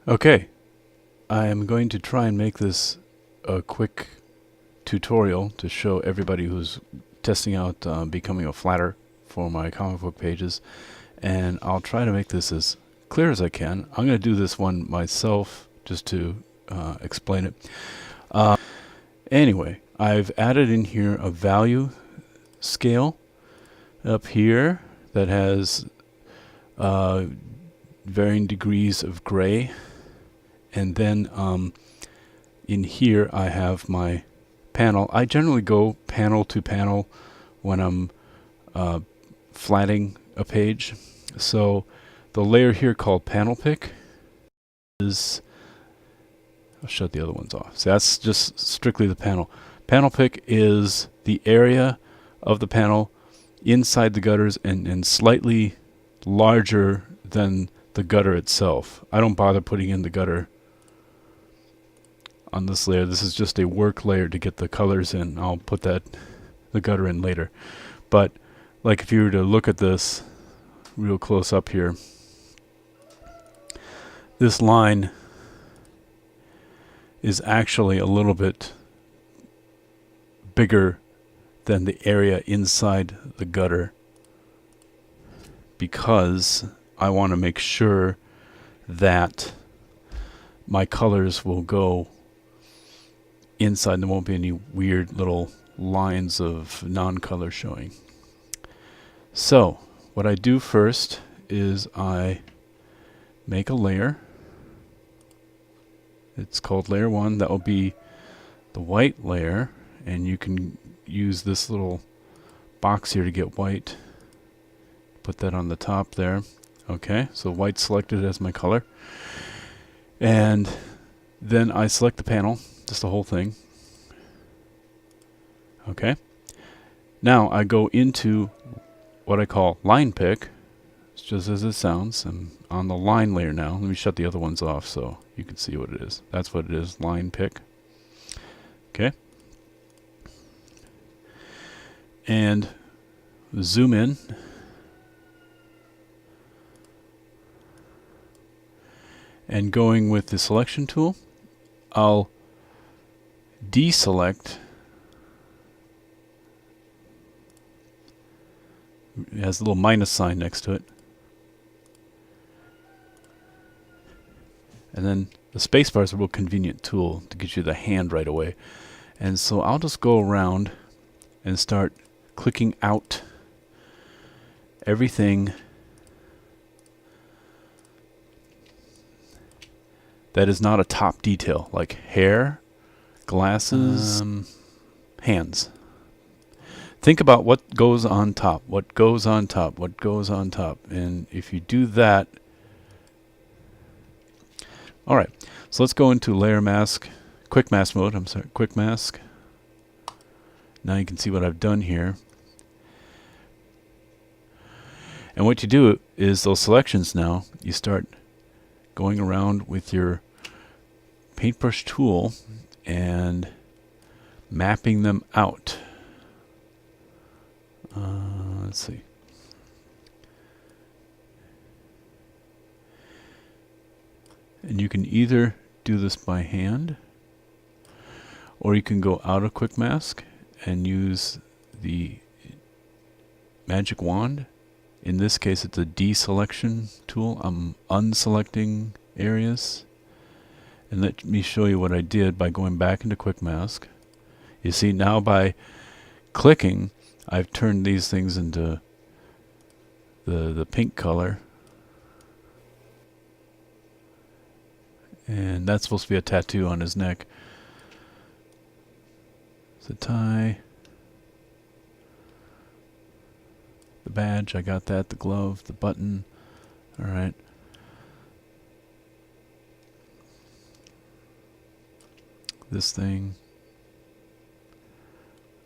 Okay, I am going to try and make this a quick tutorial to show everybody who's testing out becoming a flatter for my comic book pages, and I'll try to make this as clear as I can. I'm going to do this one myself just to explain it. Anyway, I've added in here a value scale up here that has varying degrees of gray, and then in here I have my panel. I generally go panel to panel when I'm flatting a page. So the layer here called panel pick is, I'll shut the other ones off. So that's just strictly the panel. Panel pick is the area of the panel inside the gutters and slightly larger than the gutter itself. I don't bother putting in the gutter on this layer. This is just a work layer to get the colors in. I'll put the gutter in later. But like if you were to look at this real close up here, this line is actually a little bit bigger than the area inside the gutter, because I want to make sure that my colors will go inside. There won't be any weird little lines of non-color showing. So what I do first is I make a layer. It's called layer 1. That will be the white layer, and you can use this little box here to get white. Put that on the top there. Okay, so white selected as my color. And then I select the panel, just the whole thing. Okay. Now I go into what I call line pick. It's just as it sounds. I'm on the line layer now. Let me shut the other ones off so you can see what it is. That's what it is, line pick. Okay. And zoom in. And going with the selection tool, I'll deselect. It has a little minus sign next to it. And then the spacebar is a real convenient tool to get you the hand right away. And so I'll just go around and start clicking out everything that is not a top detail, like hair, glasses, hands. Think about what goes on top, what goes on top, what goes on top. And if you do that, all right, so let's go into layer mask, quick mask mode, quick mask. Now you can see what I've done here. And what you do is those selections now, you start going around with your paintbrush tool and mapping them out. Let's see. And you can either do this by hand, or you can go out of quick mask and use the magic wand. In this case, it's a deselection tool. I'm unselecting areas. And let me show you what I did by going back into quick mask. You see, now by clicking, I've turned these things into the pink color. And that's supposed to be a tattoo on his neck. It's a tie. The badge, I got that. The glove, the button. All right. This thing.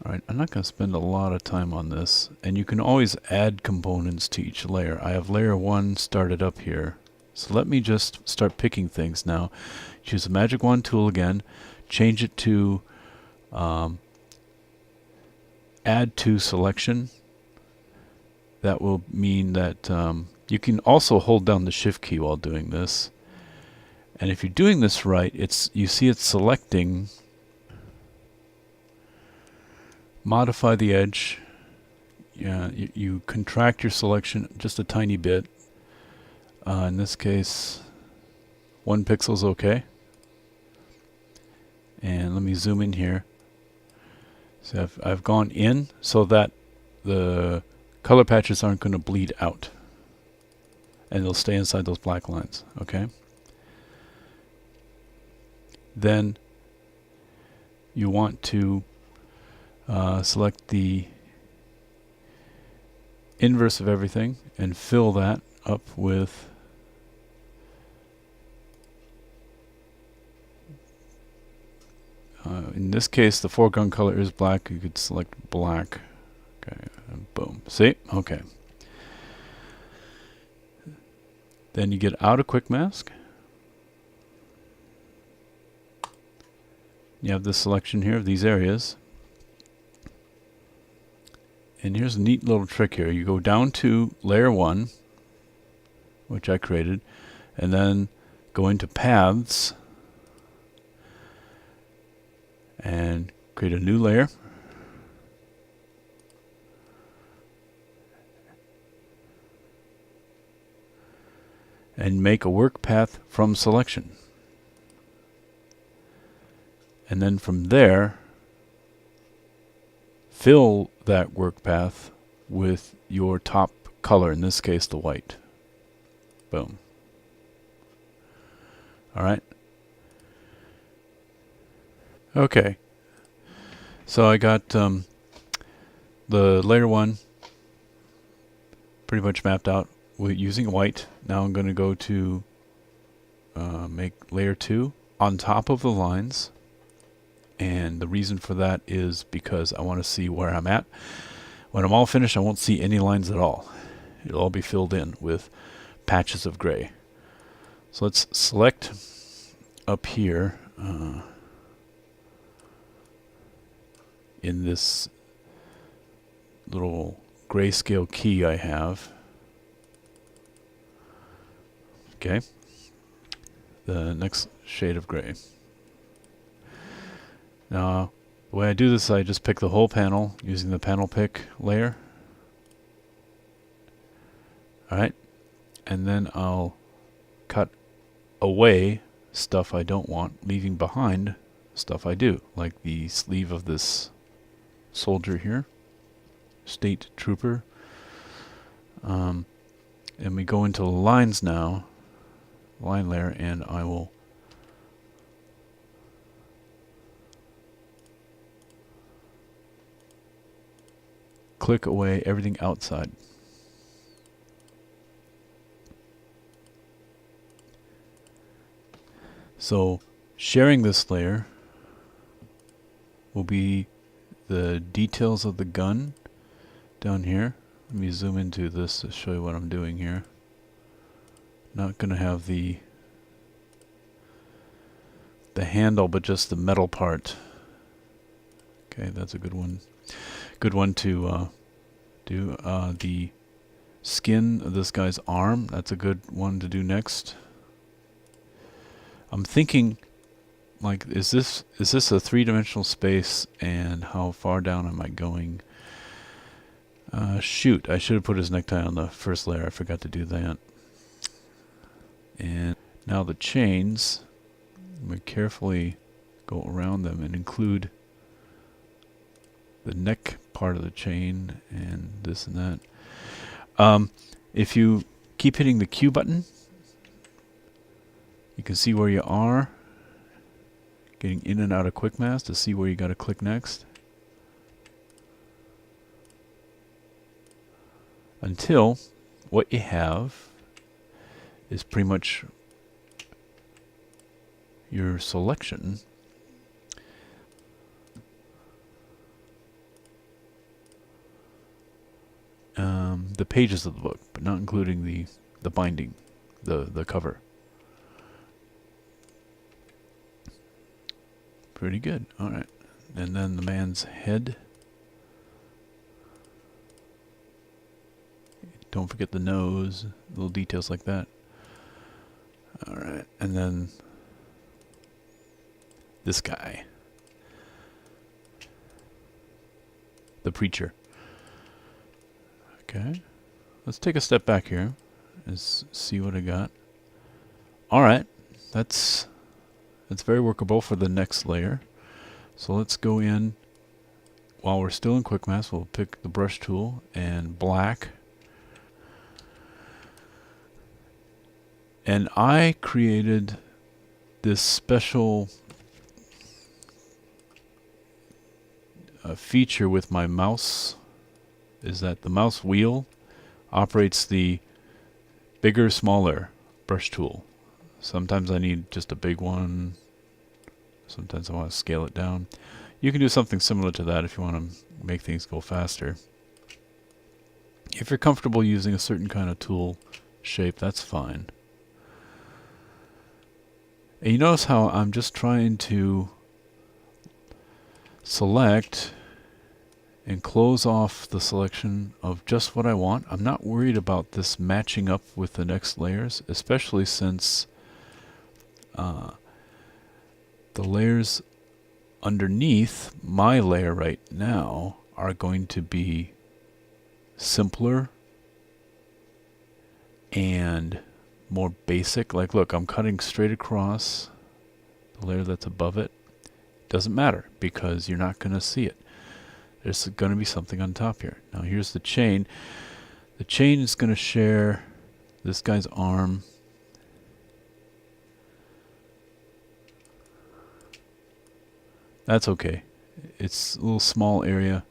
All right, I'm not going to spend a lot of time on this. And you can always add components to each layer. I have layer 1 started up here. So let me just start picking things now. Choose the magic wand tool again. Change it to add to selection. That will mean that you can also hold down the shift key while doing this. And if you're doing this right, you see it's selecting modify the edge. Yeah, you contract your selection just a tiny bit. In this case, 1 pixel is okay. And let me zoom in here. So I've gone in so that the color patches aren't going to bleed out. And they'll stay inside those black lines, okay? Then you want to select the inverse of everything and fill that up with in this case the foreground color is black. You could select black. Okay, and boom. See? Okay. Then you get out of quick mask. You have this selection here of these areas. And here's a neat little trick here. You go down to layer 1, which I created, and then go into paths and create a new layer. And make a work path from selection. And then from there, fill that work path with your top color, in this case the white. Boom. Alright. Okay. So I got the layer 1 pretty much mapped out with using white. Now I'm going to go to make layer 2 on top of the lines. And the reason for that is because I want to see where I'm at. When I'm all finished, I won't see any lines at all. It'll all be filled in with patches of gray. So let's select up here in this little grayscale key I have. Okay. The next shade of gray. Now, the way I do this, I just pick the whole panel using the panel pick layer. Alright, and then I'll cut away stuff I don't want, leaving behind stuff I do, like the sleeve of this soldier here, state trooper. And we go into lines now, line layer, and I will click away everything outside. So sharing this layer will be the details of the gun down here. Let me zoom into this to show you what I'm doing here. Not going to have the handle, but just the metal part. Okay, that's a good one. Good one to do. The skin of this guy's arm, that's a good one to do next. I'm thinking, like, is this a three-dimensional space, and how far down am I going? Shoot, I should have put his necktie on the first layer. I forgot to do that. And now the chains, I'm going to carefully go around them and include the neck part of the chain and this and that. If you keep hitting the Q button, you can see where you are, getting in and out of quick mask to see where you got to click next. Until what you have is pretty much your selection. The pages of the book, but not including the binding, the cover. Pretty good. All right. And then the man's head. Don't forget the nose, little details like that. All right. And then this guy. The preacher. Okay. Let's take a step back here and see what I got. Alright. That's very workable for the next layer. So let's go in. While we're still in Quick Mask, we'll pick the brush tool and black. And I created this special feature with my mouse, is that the mouse wheel operates the bigger, smaller brush tool. Sometimes I need just a big one. Sometimes I want to scale it down. You can do something similar to that if you want to make things go faster. If you're comfortable using a certain kind of tool shape, that's fine. And you notice how I'm just trying to select and close off the selection of just what I want. I'm not worried about this matching up with the next layers, especially since the layers underneath my layer right now are going to be simpler and more basic. Like, look, I'm cutting straight across the layer that's above it. Doesn't matter because you're not going to see it. There's going to be something on top here. Now here's the chain. The chain is going to share this guy's arm. That's okay. It's a little small area.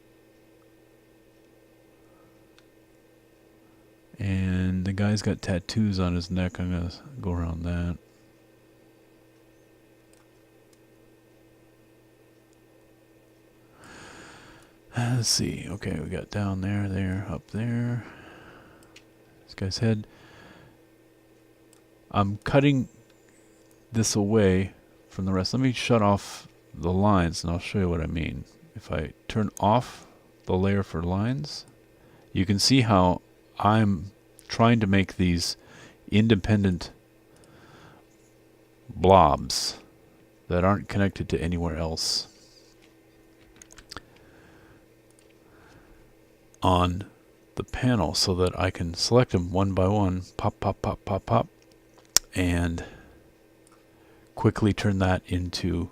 And the guy's got tattoos on his neck. I'm going to go around that. Let's see. Okay, we got down there, there, up there. This guy's head. I'm cutting this away from the rest. Let me shut off the lines and I'll show you what I mean. If I turn off the layer for lines, you can see how I'm trying to make these independent blobs that aren't connected to anywhere else on the panel, so that I can select them one by one, pop, pop, pop, pop, pop, and quickly turn that into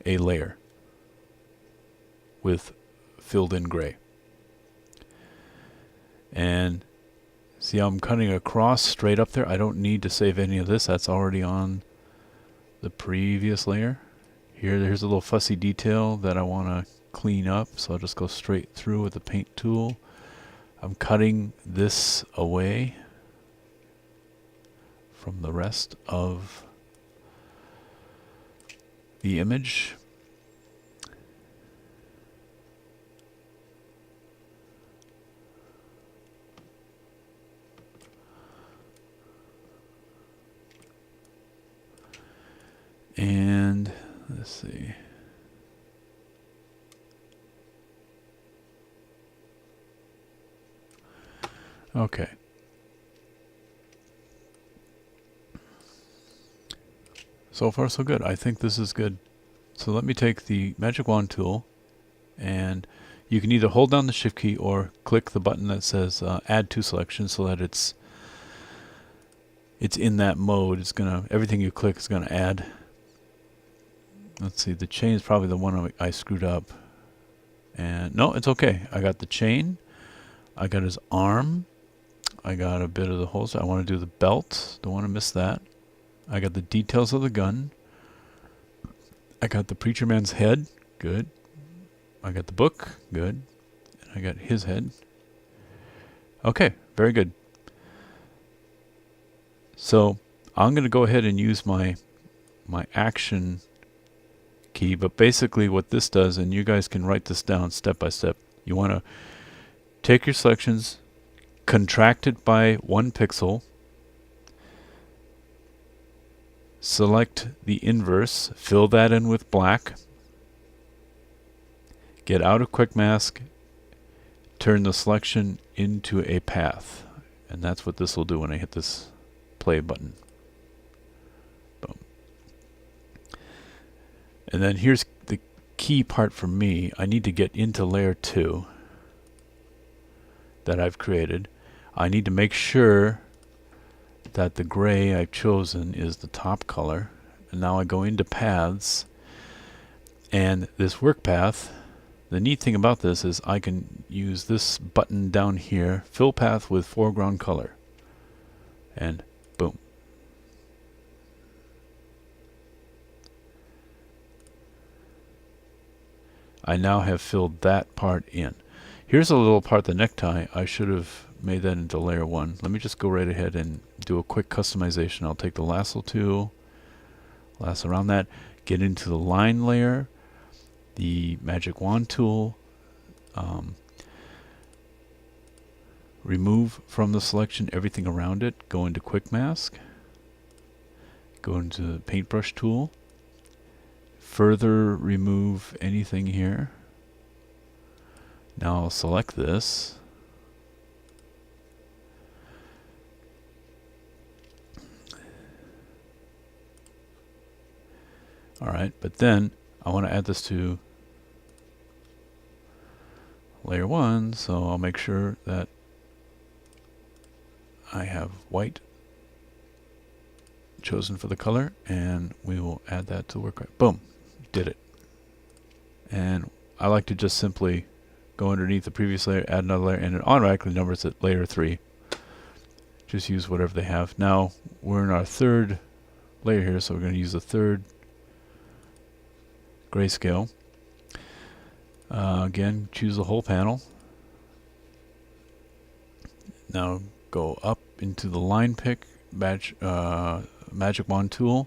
a layer with filled in gray. And see how I'm cutting across straight up there? I don't need to save any of this. That's already on the previous layer. Here's a little fussy detail that I want to clean up, so I'll just go straight through with the paint tool. I'm cutting this away from the rest of the image. And let's see. Okay. So far so good. I think this is good. So let me take the magic wand tool, and you can either hold down the shift key or click the button that says add to selection, so that it's in that mode. It's gonna, everything you click is gonna add. Let's see, the chain is probably the one I screwed up. And no, it's okay. I got the chain. I got his arm. I got a bit of the holster. I want to do the belt. Don't want to miss that. I got the details of the gun. I got the preacher man's head. Good. I got the book. Good. And I got his head. Okay, very good. So I'm going to go ahead and use my action key, but basically what this does, and you guys can write this down step by step, you want to take your selections, contract it by 1 pixel, select the inverse, fill that in with black, get out of quick mask, turn the selection into a path, and that's what this will do when I hit this play button. And then here's the key part for me. I need to get into layer 2 that I've created. I need to make sure that the gray I've chosen is the top color. And now I go into paths, and this work path, the neat thing about this is I can use this button down here, fill path with foreground color, and boom. I now have filled that part in. Here's a little part, the necktie. I should have made that into layer 1. Let me just go right ahead and do a quick customization. I'll take the lasso tool, lasso around that, get into the line layer, the magic wand tool, remove from the selection everything around it, go into quick mask, go into the paintbrush tool, further remove anything here. Now I'll select this, alright, but then I want to add this to layer 1, so I'll make sure that I have white chosen for the color, and we will add that to work. Boom, did it. And I like to just simply go underneath the previous layer, add another layer, and it automatically numbers at layer 3. Just use whatever they have. Now we're in our third layer here, so we're going to use the third grayscale. Again, choose the whole panel. Now go up into the line pick, magic wand tool,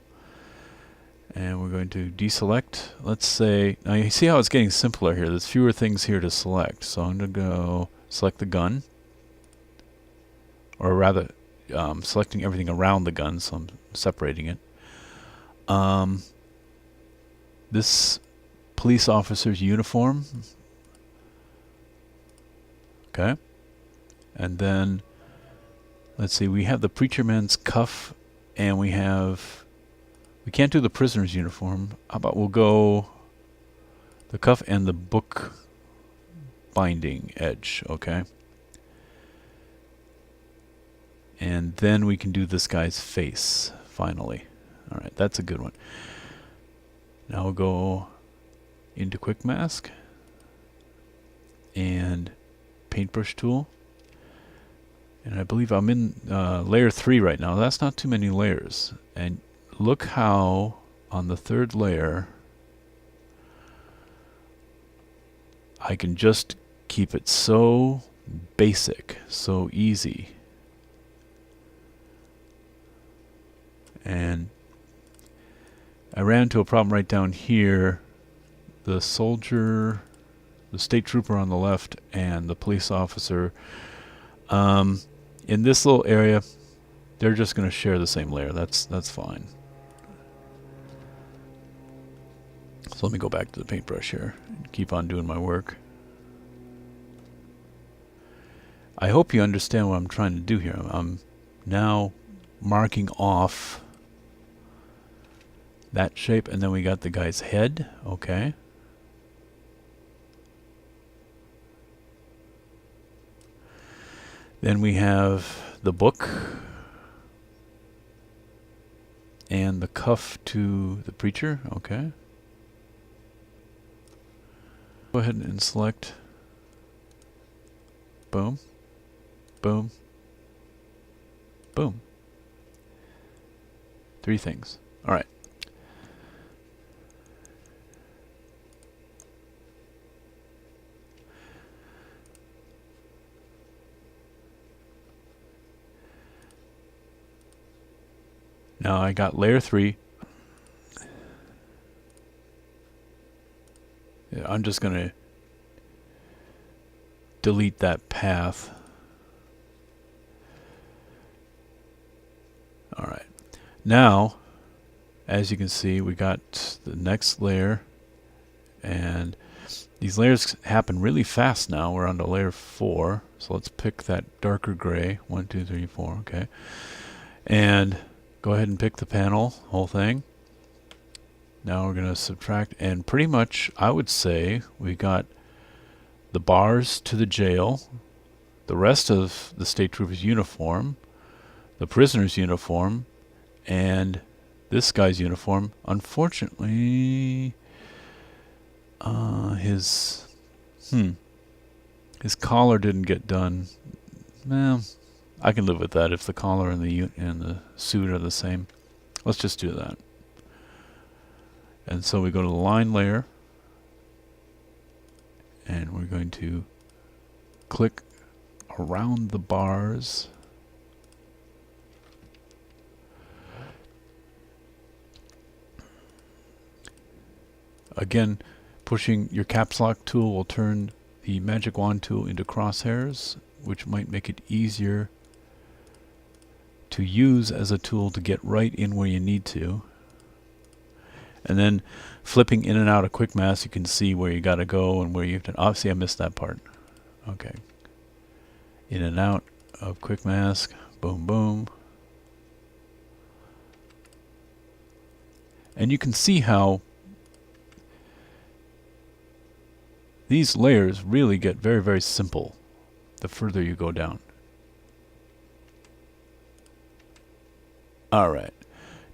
and we're going to deselect. Let's say, now you see how it's getting simpler here. There's fewer things here to select. So I'm going to go select the gun, or rather selecting everything around the gun, so I'm separating it. This police officer's uniform. Okay. And then, let's see, we have the preacher man's cuff, and we can't do the prisoner's uniform. How about we'll go the cuff and the book binding edge, okay? And then we can do this guy's face, finally. Alright, that's a good one. Now we'll go into quick mask and paintbrush tool. And I believe I'm in layer 3 right now. That's not too many layers. And look how on the third layer I can just keep it so basic, so easy. And I ran into a problem right down here. The soldier, the state trooper on the left, and the police officer, in this little area, they're just going to share the same layer. That's fine. So let me go back to the paintbrush here and keep on doing my work. I hope you understand what I'm trying to do here. I'm now marking off that shape, and then we got the guy's head. Okay. Then we have the book and the cuff to the preacher. Okay. Go ahead and select. Boom. Boom. Boom. 3 things. All right. Now I got layer 3. Yeah, I'm just going to delete that path. Alright. Now, as you can see, we got the next layer. And these layers happen really fast now. We're on to layer 4. So let's pick that darker gray. 1, 2, 3, 4. Okay. And go ahead and pick the panel, whole thing. Now we're going to subtract, and pretty much I would say we got the bars to the jail, the rest of the state trooper's uniform, the prisoner's uniform, and this guy's uniform. Unfortunately, his collar didn't get done. Well, I can live with that if the collar and the suit are the same. Let's just do that. And so we go to the line layer, and we're going to click around the bars. Again, pushing your caps lock tool will turn the magic wand tool into crosshairs, which might make it easier to use as a tool to get right in where you need to. And then flipping in and out of quick mask, you can see where you got to go and where you have to. Obviously, I missed that part. Okay. In and out of quick mask. Boom, boom. And you can see how these layers really get very, very simple the further you go down. All right.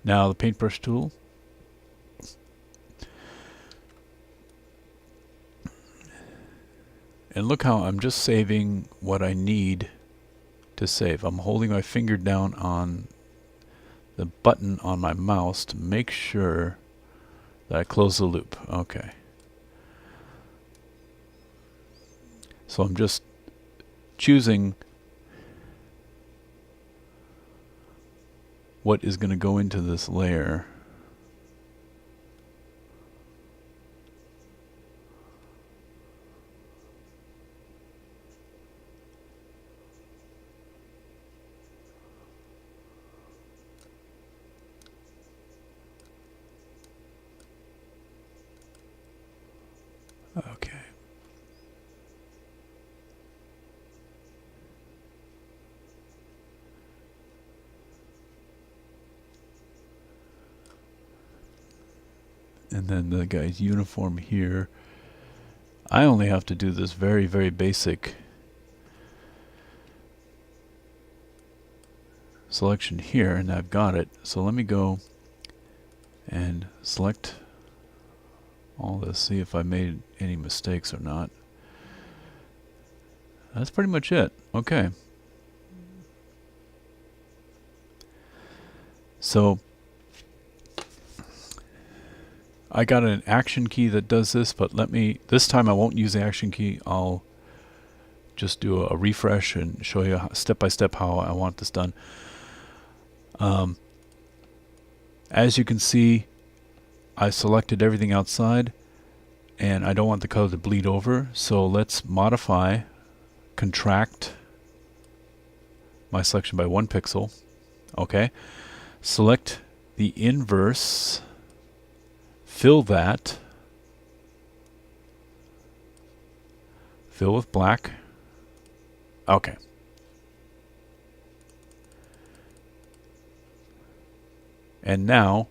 Now the paintbrush tool. And look how I'm just saving what I need to save. I'm holding my finger down on the button on my mouse to make sure that I close the loop. Okay. So I'm just choosing what is going to go into this layer. Okay. And then the guy's uniform here. I only have to do this very, very basic selection here, and I've got it. So let me go and select all this, see if I made any mistakes or not. That's pretty much it. Okay. So I got an action key that does this, but this time I won't use the action key. I'll just do a refresh and show you step by step how I want this done. As you can see, I selected everything outside and I don't want the color to bleed over, so let's modify, contract my selection by 1 pixel. Okay, select the inverse, fill that, fill with black. Okay. And now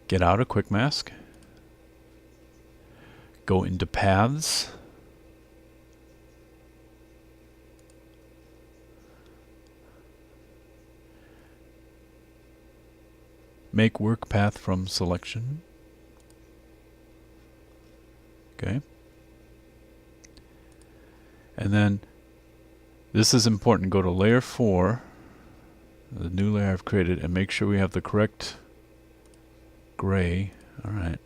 get out of quick mask, go into paths, make work path from selection. Okay. And then this is important. Go to layer 4, the new layer I've created, and make sure we have the correct gray. All right.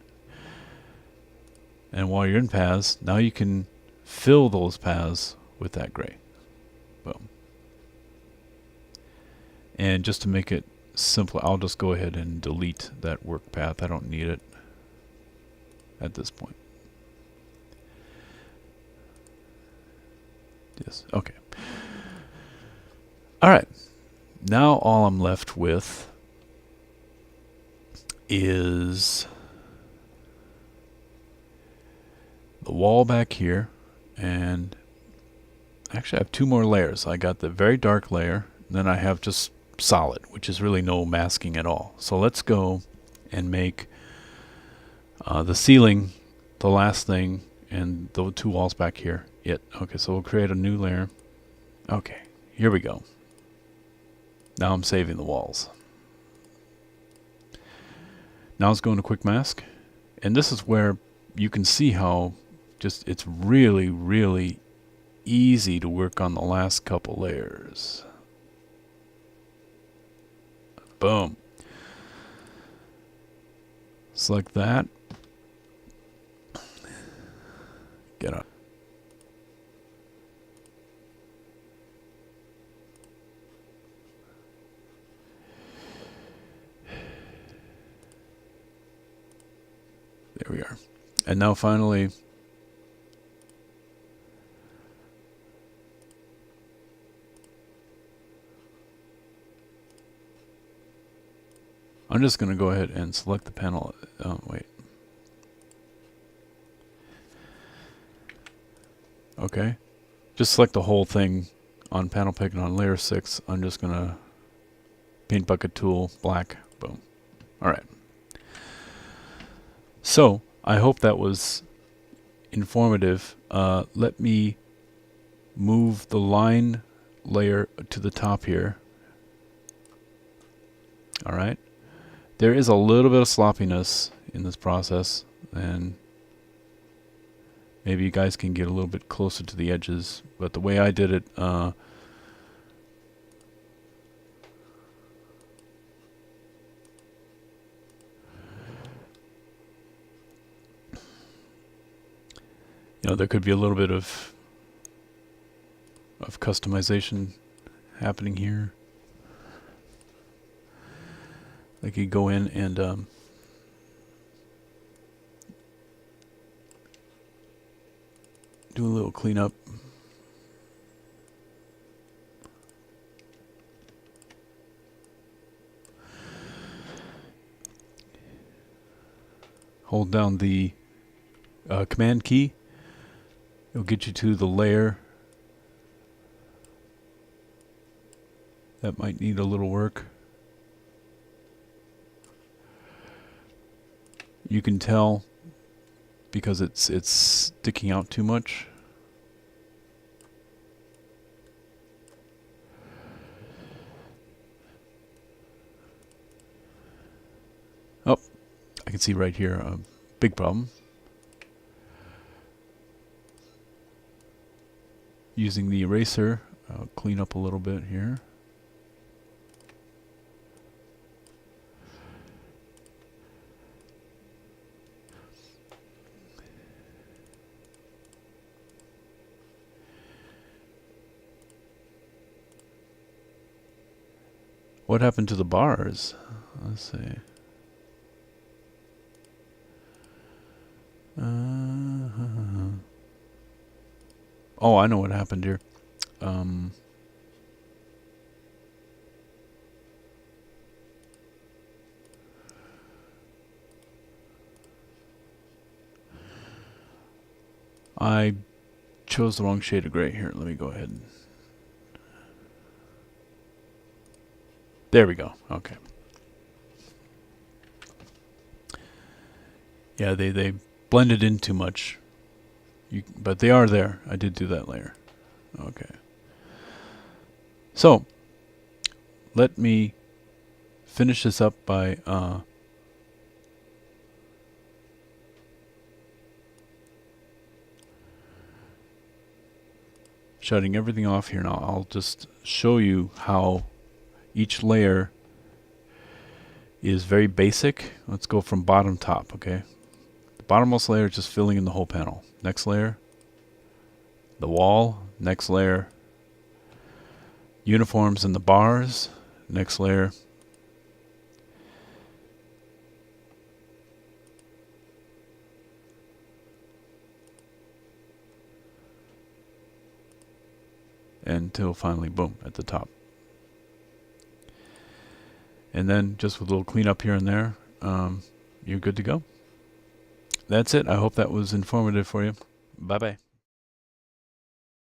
And while you're in paths, now you can fill those paths with that gray. Boom. And just to make it simple, I'll just go ahead and delete that work path. I don't need it at this point. Yes. Okay. All right. Now all I'm left with is the wall back here, and actually I have 2 more layers. I got the very dark layer, and then I have just solid, which is really no masking at all. So let's go and make The ceiling, the last thing, and the two walls back here. Okay, so we'll create a new layer. Okay, here we go. Now I'm saving the walls. Now let's go into quick mask. And this is where you can see how just it's really, really easy to work on the last couple layers. Boom. Select that. Get up. There we are. And now finally, I'm just going to go ahead and select the panel. Wait. Okay. Just select the whole thing on panel pick and on layer 6. I'm just going to paint bucket tool, black, boom. All right. So I hope that was informative. Let me move the line layer to the top here. All right. There is a little bit of sloppiness in this process, and maybe you guys can get a little bit closer to the edges, but the way I did it, there could be a little bit of customization happening here. Like you go in and do a little cleanup. Hold down the command key. It'll get you to the layer that might need a little work. You can tell because it's sticking out too much. Oh, I can see right here a big problem. Using the eraser, I'll clean up a little bit here. What happened to the bars? Let's see. Oh, I know what happened here. I chose the wrong shade of gray here. Let me go ahead and... There we go. Okay. Yeah, they blended in too much. But they are there. I did do that layer. Okay. So, let me finish this up by shutting everything off here. Now I'll just show you how each layer is very basic. Let's go from bottom to top, okay? The bottommost layer is just filling in the whole panel. Next layer, the wall. Next layer, uniforms and the bars. Next layer, until finally, boom, at the top. And then just with a little cleanup here and there, you're good to go. That's it. I hope that was informative for you. Bye-bye.